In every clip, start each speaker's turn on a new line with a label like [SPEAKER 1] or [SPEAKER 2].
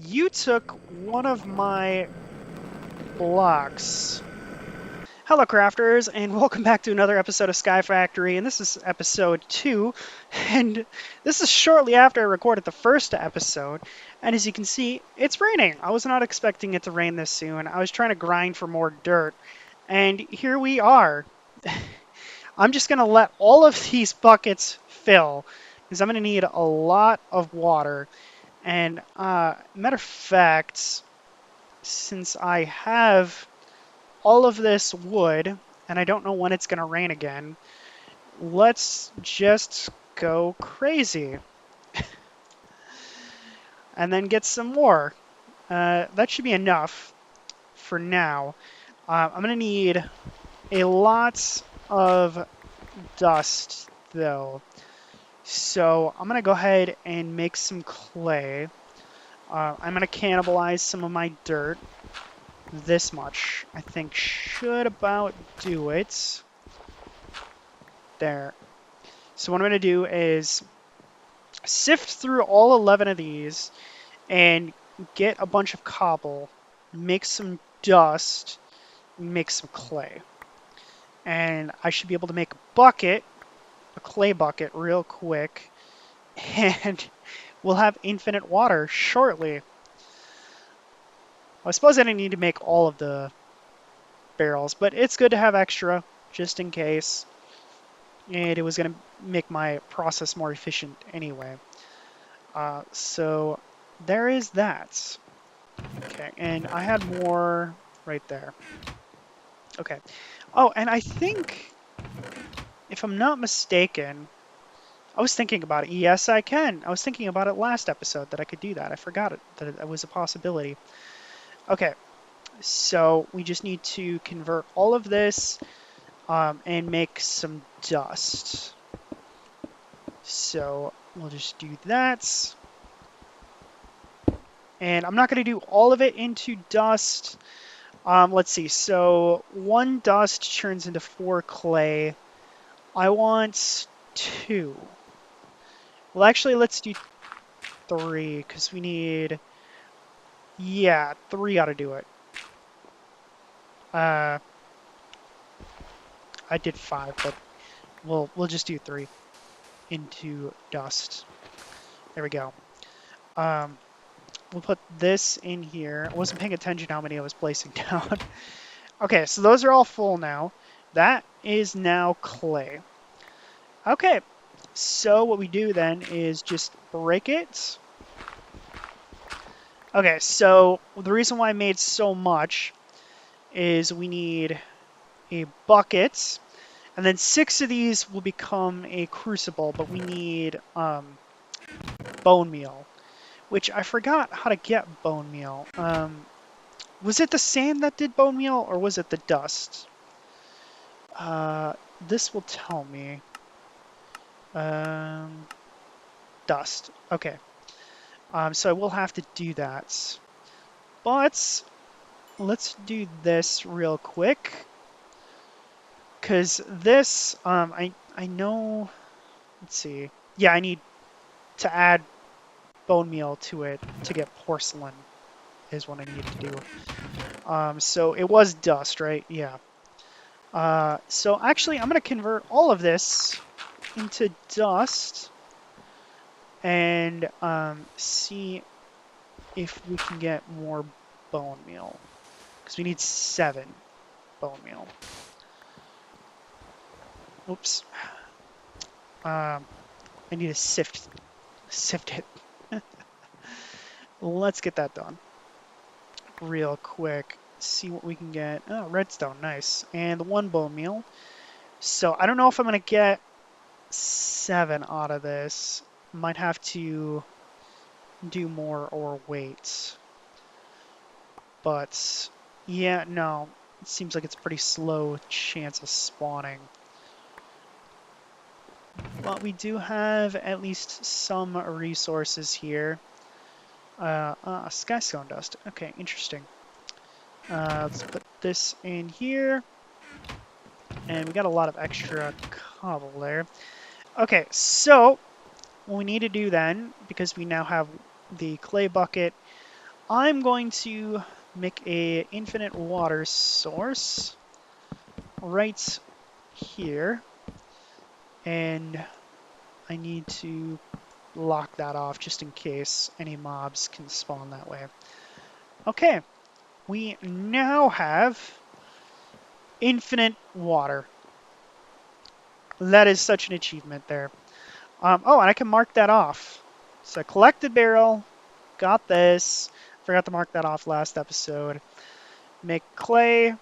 [SPEAKER 1] You took one of my blocks. Hello, crafters, and welcome back to another episode of Skyfactory. And this is episode 2. And this is shortly after I recorded the first episode. And as you can see, it's raining. I was not expecting it to rain this soon. I was trying to grind for more dirt. And here we are. I'm just going to let all of these buckets fill because I'm going to need a lot of water. And matter of fact, since I have all of this wood and I don't know when it's going to rain again, let's just go crazy and then get some more. That should be enough for now. I'm going to need a lot of dust though. So I'm going to go ahead and make some clay. I'm going to cannibalize some of my dirt. This much, I think, should about do it. There. So what I'm going to do is sift through all 11 of these and get a bunch of cobble, make some dust, make some clay. And I should be able to make a bucket, a clay bucket, real quick. And we'll have infinite water shortly. I suppose I didn't need to make all of the barrels, but it's good to have extra just in case. And it was going to make my process more efficient anyway. So there is that. Okay, and I had more right there. Okay. Oh, and I think, if I'm not mistaken, I was thinking about it. Yes, I can. I was thinking about it last episode that I could do that. I forgot it, that it was a possibility. Okay, so we just need to convert all of this and make some dust. So we'll just do that. And I'm not going to do all of it into dust. Let's see. So 1 dust turns into 4 clay. I want 2. Well, actually, let's do 3 because we need... Yeah, 3 ought to do it. I did 5, but we'll just do 3 into dust. There we go. We'll put this in here. I wasn't paying attention how many I was placing down. Okay, so those are all full now. That is now clay. Okay, so what we do then is just break it. Okay, so the reason why I made so much is we need a bucket, and then 6 of these will become a crucible, but we need bone meal, which I forgot how to get bone meal. Was it the sand that did bone meal, or was it the dust? This will tell me. Dust. Okay. So I will have to do that. But let's do this real quick. Because this, I know... Let's see. Yeah, I need to add bone meal to it to get porcelain is what I need to do. So it was dust, right? Yeah. So actually, I'm going to convert all of this into dust and see if we can get more bone meal. Because we need 7 bone meal. Oops. I need to sift it. Let's get that done real quick. See what we can get. Oh, redstone, nice. And 1 bone meal. So I don't know if I'm going to get 7 out of this. Might have to do more or wait. But yeah, no. It seems like it's a pretty slow chance of spawning. But we do have at least some resources here. Skystone dust. Okay, interesting. Let's put this in here. And we got a lot of extra cobble there. Okay, so what we need to do then, because we now have the clay bucket, I'm going to make a infinite water source right here, and I need to lock that off just in case any mobs can spawn that way. Okay, we now have infinite water. That is such an achievement there. Oh, and I can mark that off. So collected barrel, got this. Forgot to mark that off last episode. Make clay.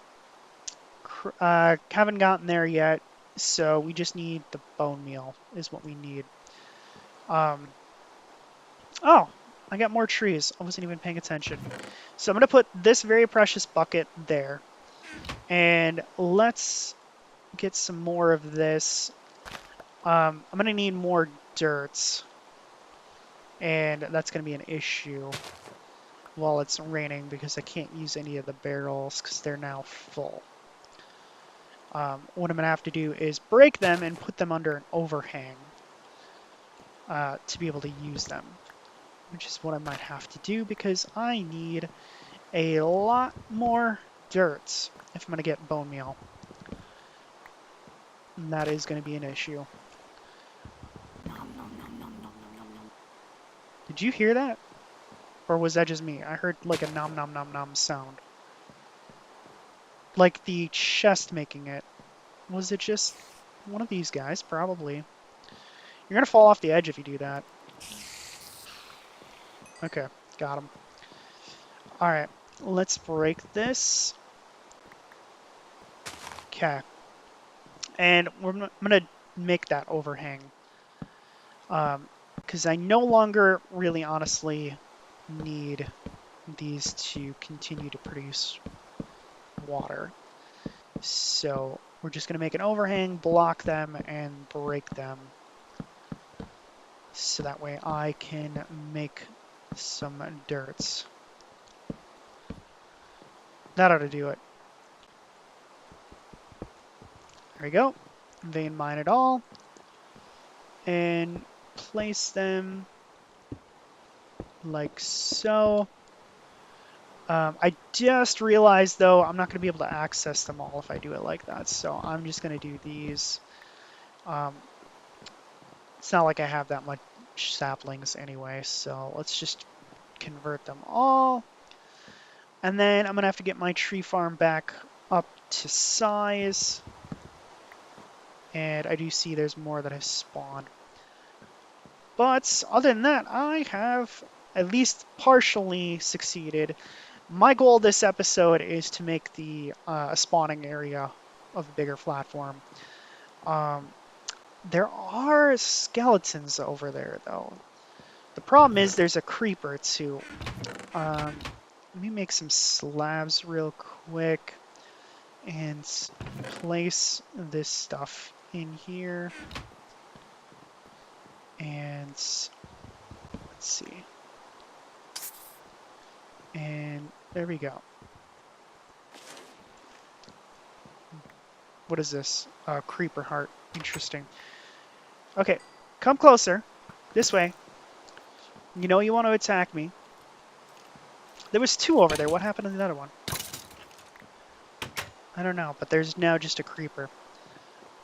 [SPEAKER 1] Haven't gotten there yet, so we just need the bone meal is what we need. Oh, I got more trees. I wasn't even paying attention. So I'm going to put this very precious bucket there. And let's get some more of this. I'm going to need more dirt. And that's going to be an issue while it's raining because I can't use any of the barrels because they're now full. What I'm going to have to do is break them and put them under an overhang to be able to use them, which is what I might have to do because I need a lot more dirt if I'm going to get bone meal. And that is going to be an issue. Did you hear that? Or was that just me? I heard like a nom nom nom nom sound. Like the chest making it. Was it just one of these guys? Probably. You're going to fall off the edge if you do that. Okay, got him. Alright, let's break this. Okay. And I'm going to make that overhang. Because I no longer really honestly need these to continue to produce water. So we're just going to make an overhang, block them, and break them. So that way I can make some dirts. That ought to do it. There we go. Vein mine it all. And place them like so. I just realized, though, I'm not going to be able to access them all if I do it like that. So I'm just going to do these. It's not like I have that much saplings anyway, so let's just convert them all. And then I'm going to have to get my tree farm back up to size. And I do see there's more that have spawned. But other than that, I have at least partially succeeded. My goal this episode is to make the spawning area of a bigger platform. There are skeletons over there, though. The problem is there's a creeper, too. Let me make some slabs real quick and place this stuff in here. And let's see. And there we go. What is this? Creeper heart. Interesting. Okay, come closer. This way. You know you want to attack me. There was two over there. What happened to the other one? I don't know, but there's now just a creeper.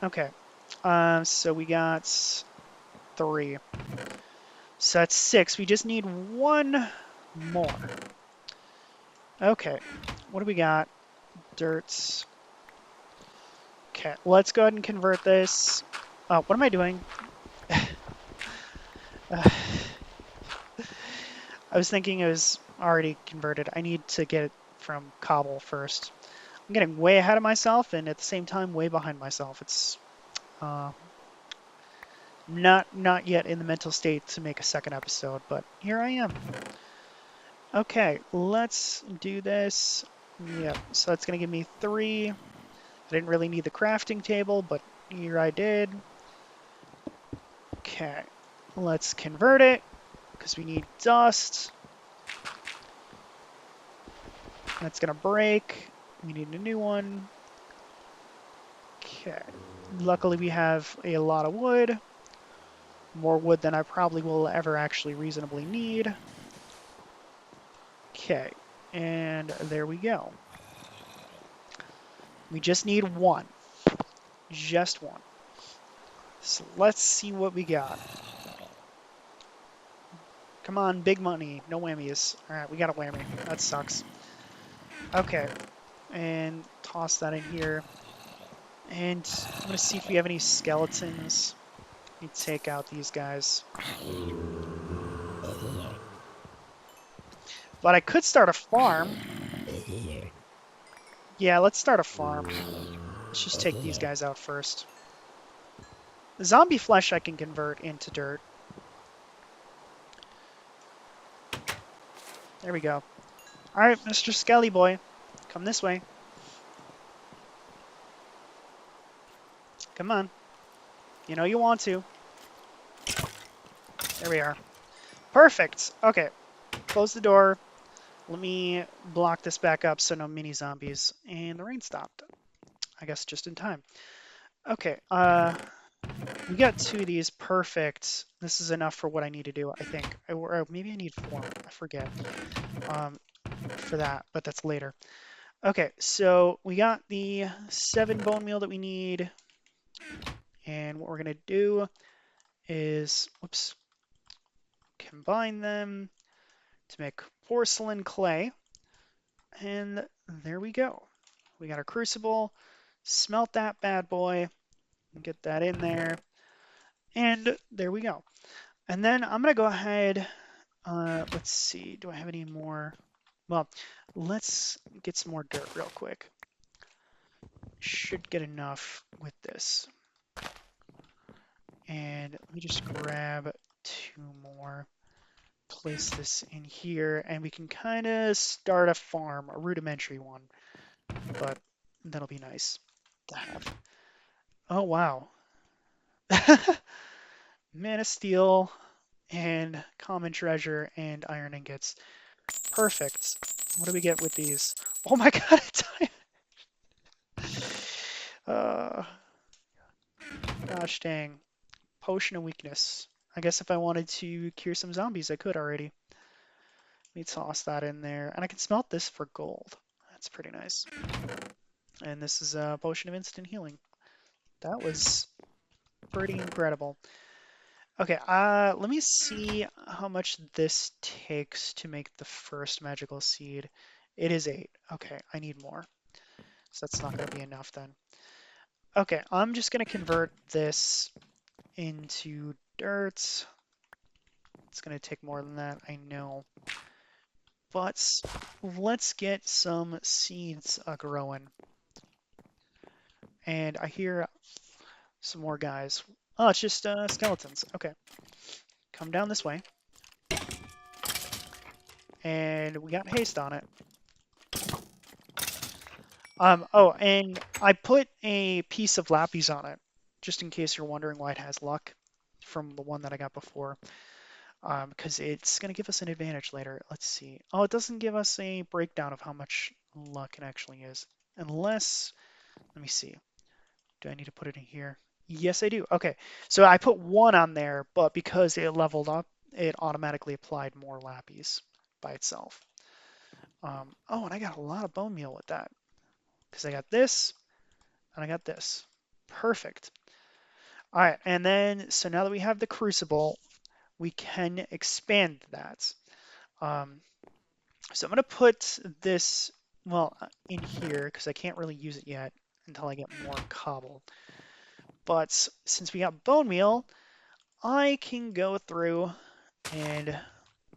[SPEAKER 1] Okay. So we got 3. So that's 6. We just need 1 more. Okay. What do we got? Dirts. Okay, let's go ahead and convert this. Oh, what am I doing? I was thinking it was already converted. I need to get it from cobble first. I'm getting way ahead of myself and at the same time way behind myself. It's not yet in the mental state to make a second episode, but here I am. Okay, let's do this. Yep, so that's going to give me 3. I didn't really need the crafting table, but here I did. Okay, let's convert it, because we need dust. That's going to break. We need a new one. Okay, luckily we have a lot of wood. More wood than I probably will ever actually reasonably need. Okay, and there we go. We just need one. Just one. So let's see what we got. Come on, big money. No whammies. All right, we got a whammy. That sucks. Okay, and toss that in here. And I'm going to see if we have any skeletons. Let me take out these guys. But I could start a farm. Yeah, let's start a farm. Let's just take these guys out first. Zombie flesh I can convert into dirt. There we go. All right, Mr. Skelly Boy, come this way. Come on. You know you want to. There we are. Perfect. Okay, close the door. Let me block this back up so no mini zombies. And the rain stopped. I guess just in time. Okay, we got two of these. Perfect. This is enough for what I need to do, I think. Or maybe I need four. I forget for that, but that's later. Okay, so we got the 7 bone meal that we need. And what we're going to do is, whoops, combine them to make porcelain clay. And there we go. We got our crucible. Smelt that bad boy. Get that in there. And there we go. And then I'm going to go ahead. Let's see. Do I have any more? Well, let's get some more dirt real quick. Should get enough with this. And let me just grab 2 more. Place this in here, and we can kind of start a farm, a rudimentary one. But that'll be nice to have. Oh, wow. Man of Steel and Common Treasure and Iron Ingots. Perfect. What do we get with these? Oh my god, uh, gosh dang. Potion of Weakness. I guess if I wanted to cure some zombies, I could already. Let me toss that in there. And I can smelt this for gold. That's pretty nice. And this is a Potion of Instant Healing. That was pretty incredible. Okay, let me see how much this takes to make the first magical seed. It is 8. Okay, I need more. So that's not going to be enough then. Okay, I'm just going to convert this into dirt. It's going to take more than that, I know. But let's get some seeds growing. And I hear some more guys. Oh, it's just skeletons. Okay. Come down this way. And we got haste on it. Oh, and I put a piece of lapis on it, just in case you're wondering why it has luck from the one that I got before. Because it's going to give us an advantage later. Let's see. Oh, it doesn't give us a breakdown of how much luck it actually is. Unless, let me see. Do I need to put it in here? Yes, I do. Okay, so I put 1 on there, but because it leveled up, it automatically applied more lapis by itself. Oh, and I got a lot of bone meal with that. Because I got this, and I got this. Perfect. All right, and then, so now that we have the crucible, we can expand that. Um, so I'm going to put this, well, in here, because I can't really use it yet until I get more cobble. But since we got bone meal, I can go through and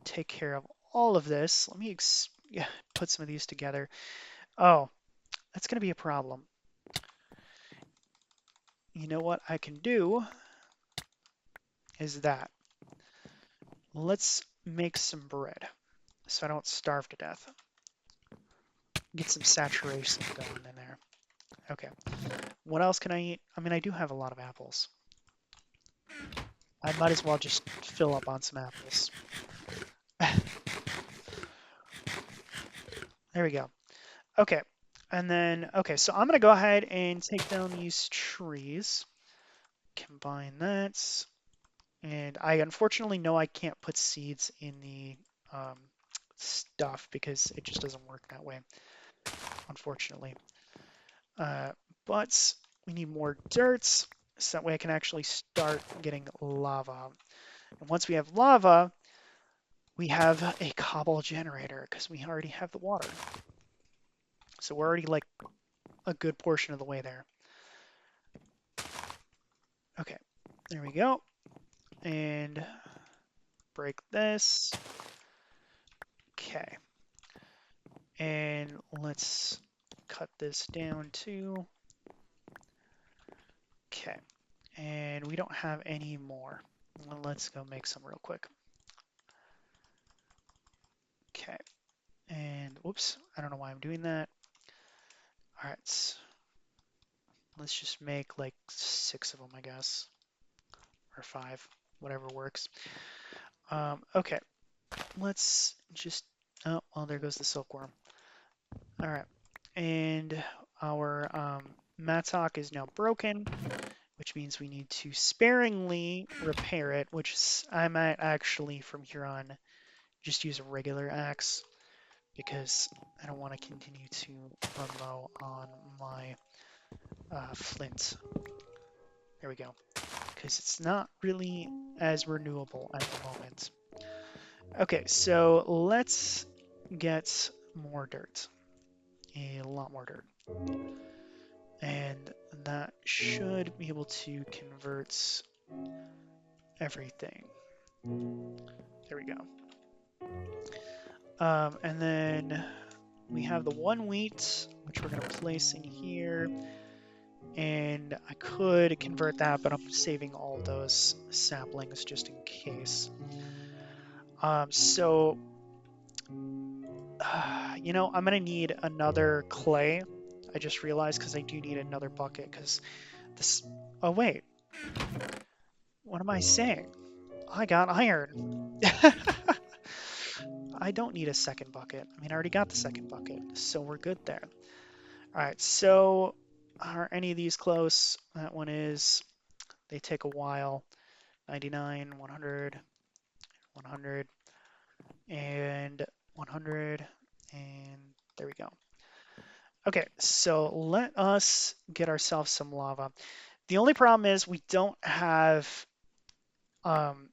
[SPEAKER 1] take care of all of this. Let me put some of these together. Oh, that's going to be a problem. You know what I can do is that. Let's make some bread so I don't starve to death. Get some saturation going in there. Okay. What else can I eat? I mean, I do have a lot of apples. I might as well just fill up on some apples. There we go. Okay. And then, okay, so I'm going to go ahead and take down these trees. Combine that. And I unfortunately know I can't put seeds in the stuff because it just doesn't work that way, unfortunately. Uh, but we need more dirt so that way I can actually start getting lava. And once we have lava, we have a cobble generator because we already have the water. So we're already like a good portion of the way there. Okay, there we go. And break this. Okay. And let's cut this down too. Okay. And we don't have any more. Well, let's go make some real quick. Okay. And whoops, I don't know why I'm doing that. All right. Let's just make like 6 of them, I guess, or 5, whatever works. Okay. Let's just, oh, well, there goes the silkworm. All right. And our mattock is now broken, which means we need to sparingly repair it, which I might actually, from here on, just use a regular axe because I don't want to continue to run low on my flint. There we go. Because it's not really as renewable at the moment. Okay, so let's get more dirt. A lot more dirt. And that should be able to convert everything. There we go. And then we have the 1 wheat, which we're going to place in here. And I could convert that, but I'm saving all those saplings just in case. So, I'm going to need another clay. I just realized because I do need another bucket because this... Oh, wait. What am I saying? I got iron. I don't need a second bucket. I mean, I already got the second bucket, so we're good there. All right, so are any of these close? That one is. They take a while. 99, 100, 100, and 100, and there we go. Okay, so let us get ourselves some lava. The only problem is we don't have, um,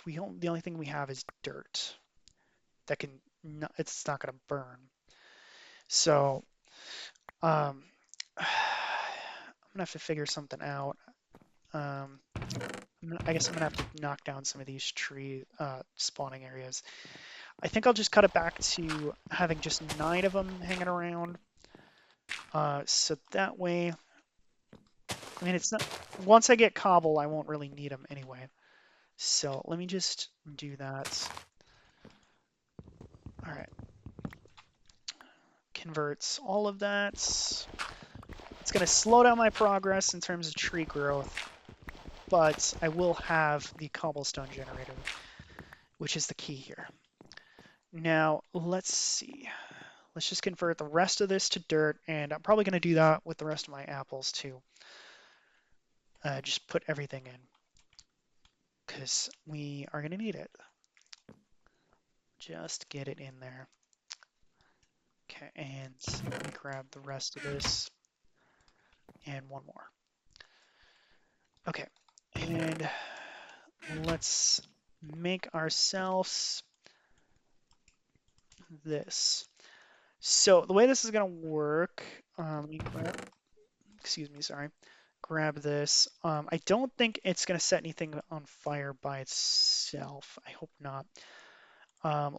[SPEAKER 1] the only thing we have is dirt that can, it's not gonna burn. So, um, I'm gonna have to figure something out. Um, I guess I'm gonna have to knock down some of these tree spawning areas. I think I'll just cut it back to having just 9 of them hanging around. So that way, I mean, it's not, once I get cobble, I won't really need them anyway. So let me just do that. All right. Converts all of that. It's going to slow down my progress in terms of tree growth, but I will have the cobblestone generator, which is the key here. Now, let's see. Let's just convert the rest of this to dirt, and I'm probably going to do that with the rest of my apples too. Just put everything in, because we are going to need it. Just get it in there. Okay, and let me grab the rest of this, and one more. Okay, and let's make ourselves this. So the way this is going to work, let me grab, excuse me, sorry, grab this. I don't think it's going to set anything on fire by itself. I hope not.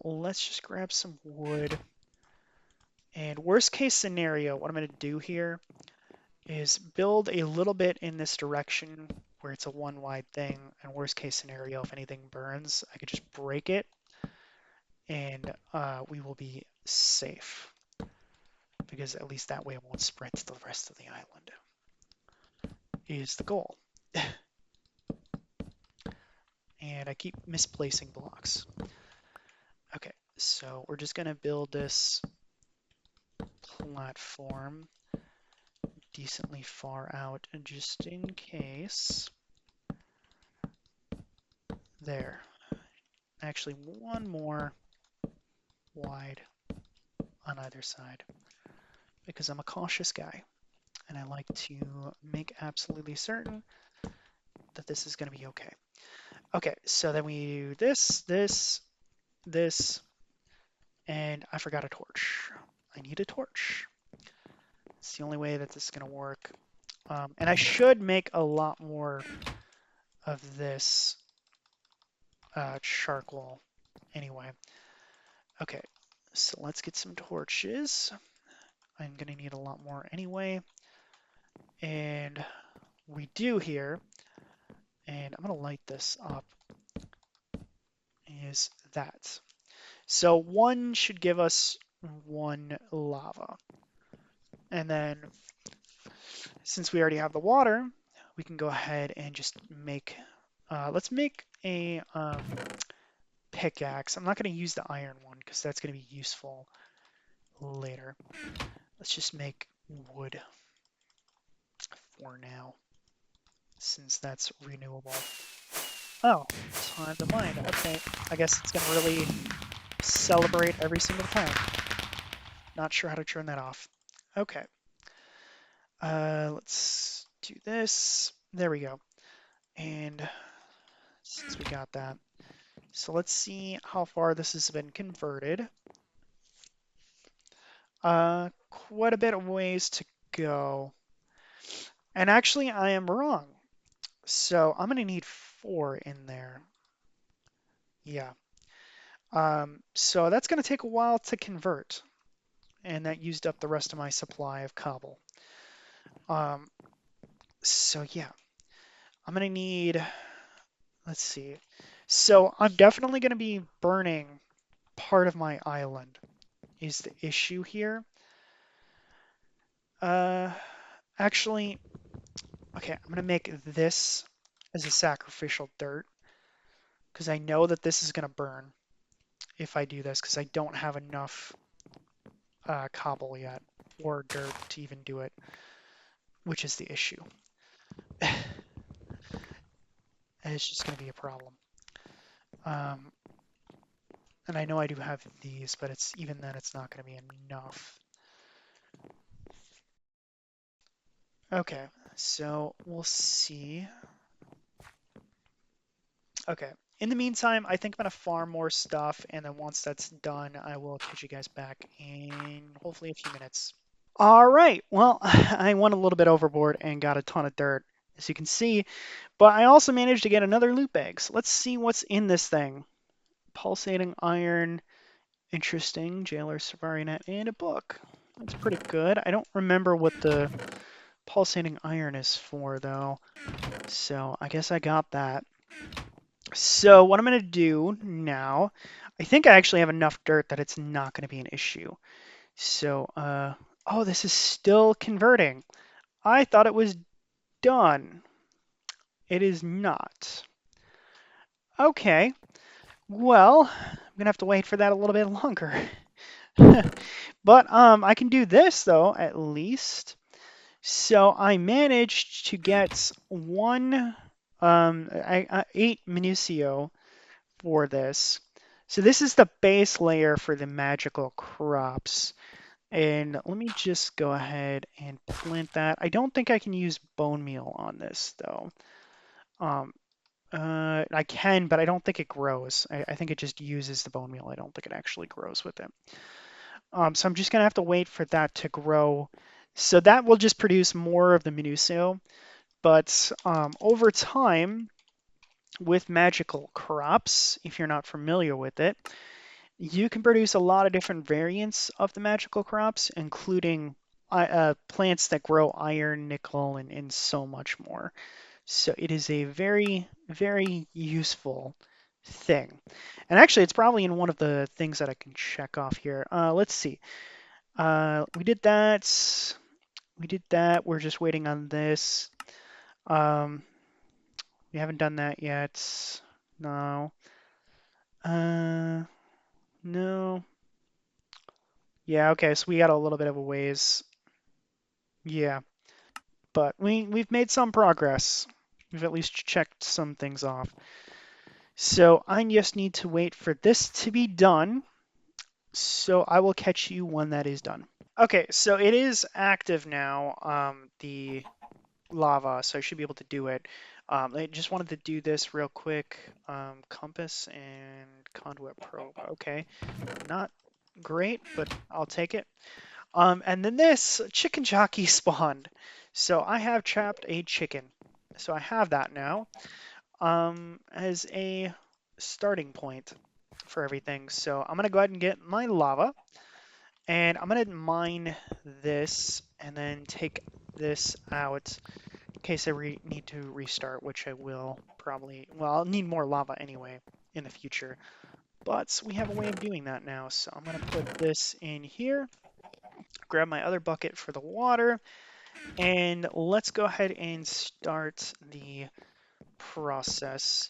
[SPEAKER 1] Let's just grab some wood. And worst case scenario, what I'm going to do here is build a little bit in this direction where it's a 1 wide thing. And worst case scenario, if anything burns, I could just break it and we will be safe. Because at least that way it won't spread to the rest of the island. Is the goal. And I keep misplacing blocks. Okay, so we're just going to build this platform decently far out just in case. There. Actually, one more wide on either side because I'm a cautious guy and I like to make absolutely certain that this is going to be okay. Okay, so then we do this, this, this, and I forgot a torch. I need a torch. It's the only way that this is going to work. And I should make a lot more of this charcoal anyway. Okay, so let's get some torches. I'm going to need a lot more anyway. And we do here, and I'm going to light this up, is that. So one should give us one lava. And then since we already have the water, we can go ahead and just make, let's make a pickaxe. I'm not going to use the iron one because that's going to be useful later. Let's just make wood for now, since that's renewable. Oh, time to mine. Okay, I guess it's going to really celebrate every single time. Not sure how to turn that off. Okay. Let's do this. There we go. And since we got that, so let's see how far this has been converted. Quite a bit of ways to go. And actually, I am wrong. So I'm going to need 4 in there. Yeah. So that's going to take a while to convert. And that used up the rest of my supply of cobble. Um, so yeah, I'm going to need, let's see. So I'm definitely going to be burning part of my island is the issue here. Uh, actually, okay, I'm going to make this as a sacrificial dirt because I know that this is going to burn if I do this because I don't have enough cobble yet or dirt to even do it, which is the issue. It's just going to be a problem. Um, and I know I do have these, but it's even then it's not going to be enough. Okay, so we'll see. Okay. In the meantime, I think I'm going to farm more stuff, and then once that's done, I will catch you guys back in hopefully a few minutes. All right. Well, I went a little bit overboard and got a ton of dirt, as you can see, but I also managed to get another loot bag. So let's see what's in this thing. Pulsating iron, interesting, jailer safari net, and a book. That's pretty good. I don't remember what the pulsating iron is for, though, so I guess I got that. So what I'm going to do now, I think I actually have enough dirt that it's not going to be an issue. So, oh, this is still converting. I thought it was done. It is not. Okay, well, I'm going to have to wait for that a little bit longer. But I can do this, though, at least. So I managed to get 8 Minucio for this. So this is the base layer for the magical crops. And let me just go ahead and plant that. I don't think I can use bone meal on this though. Um, I can, but I don't think it grows. I think it just uses the bone meal. I don't think it actually grows with it. So I'm just gonna have to wait for that to grow. So that will just produce more of the Minucio. But over time, with magical crops, if you're not familiar with it, you can produce a lot of different variants of the magical crops, including plants that grow iron, nickel, and so much more. So it is a very, very useful thing. And actually, it's probably in one of the things that I can check off here. Let's see. We did that. We did that. We're just waiting on this. Um, we haven't done that yet. No. Uh, no. Yeah, okay, so we got a little bit of a ways. Yeah, but we've made some progress. We've at least checked some things off. So I just need to wait for this to be done, So I will catch you when that is done. Okay, so it is active now, the lava, so I should be able to do it. I just wanted to do this real quick. Compass and conduit probe. Okay, not great, but I'll take it. And then this chicken jockey spawned. So I have trapped a chicken. So I have that now as a starting point for everything. So I'm going to go ahead and get my lava. And I'm going to mine this and then take this out in case I need to restart, which I will probably. Well, I'll need more lava anyway in the future. But we have a way of doing that now. So I'm going to put this in here, grab my other bucket for the water, and let's go ahead and start the process.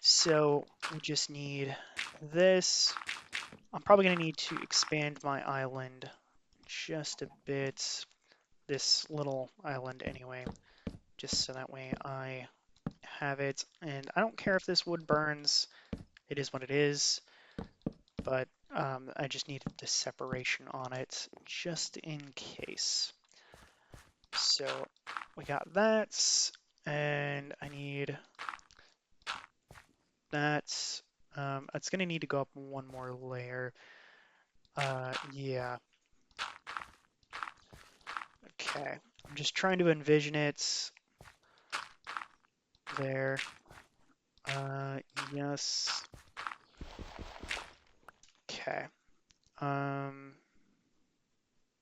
[SPEAKER 1] So we just need this. I'm probably going to need to expand my island just a bit. This little island anyway, just so that way I have it. And I don't care if this wood burns. It is what it is. But I just needed the separation on it just in case. So we got that, and I need that. It's gonna need to go up one more layer. Yeah. Okay. I'm just trying to envision it there. Yes. Okay.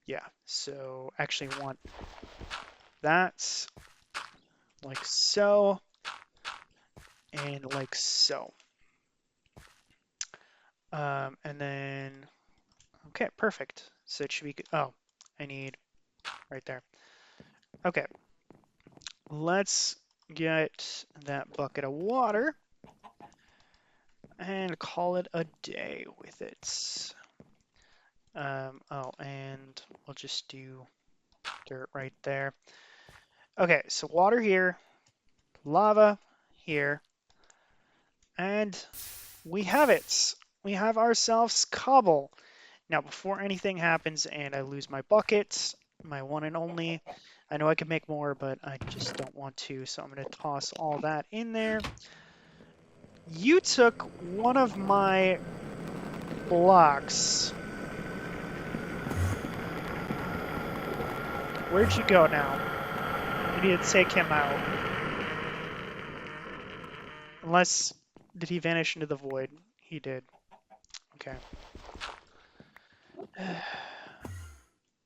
[SPEAKER 1] Yeah. So actually want that like so and like so. And then okay, perfect. So it should be good. Oh, I need right there. Okay, let's get that bucket of water and call it a day with it. Oh, and we'll just do dirt right there. Okay, so water here, lava here, and we have it. We have ourselves cobble. Now, before anything happens and I lose my bucket, my one and only, I know I could make more, but I just don't want to, so I'm going to toss all that in there. You took one of my blocks. Where'd you go now? We need to take him out. Unless, did he vanish into the void? He did. Okay.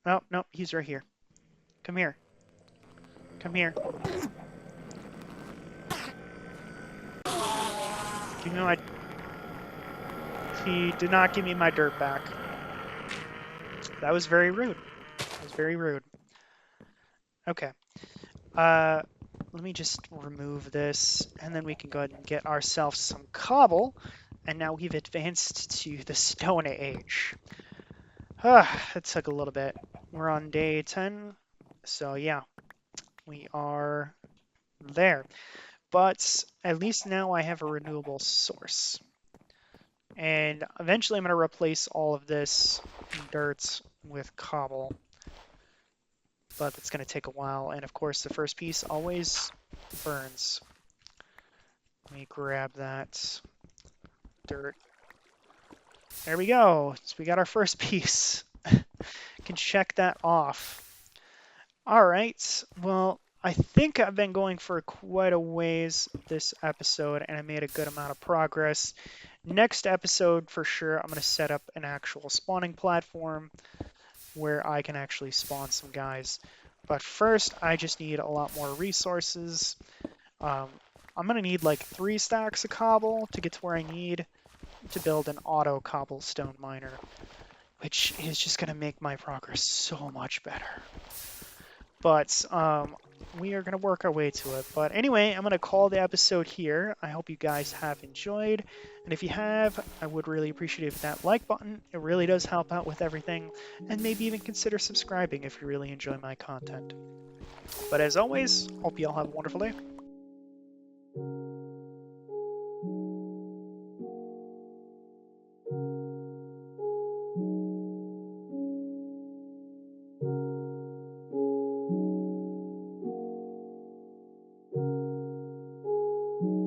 [SPEAKER 1] Oh, no, he's right here. Come here. Come here. Give me my... He did not give me my dirt back. That was very rude. That was very rude. Okay. Let me just remove this, and then we can go ahead and get ourselves some cobble. And now we've advanced to the Stone Age. That took a little bit. We're on day 10, so yeah, we are there. But at least now I have a renewable source. And eventually I'm going to replace all of this dirt with cobble. But it's going to take a while, and of course the first piece always burns. Let me grab that dirt. There we go. So we got our first piece. Can check that off. All right. Well, I think I've been going for quite a ways this episode, and I made a good amount of progress. Next episode, for sure, I'm going to set up an actual spawning platform where I can actually spawn some guys. But first, I just need a lot more resources. I'm going to need like 3 stacks of cobble to get to where I need to build an auto cobblestone miner, which is just going to make my progress so much better. But we are going to work our way to it. But anyway, I'm going to call the episode here. I hope you guys have enjoyed. And if you have, I would really appreciate that like button. It really does help out with everything. And maybe even consider subscribing if you really enjoy my content. But as always, hope you all have a wonderful day.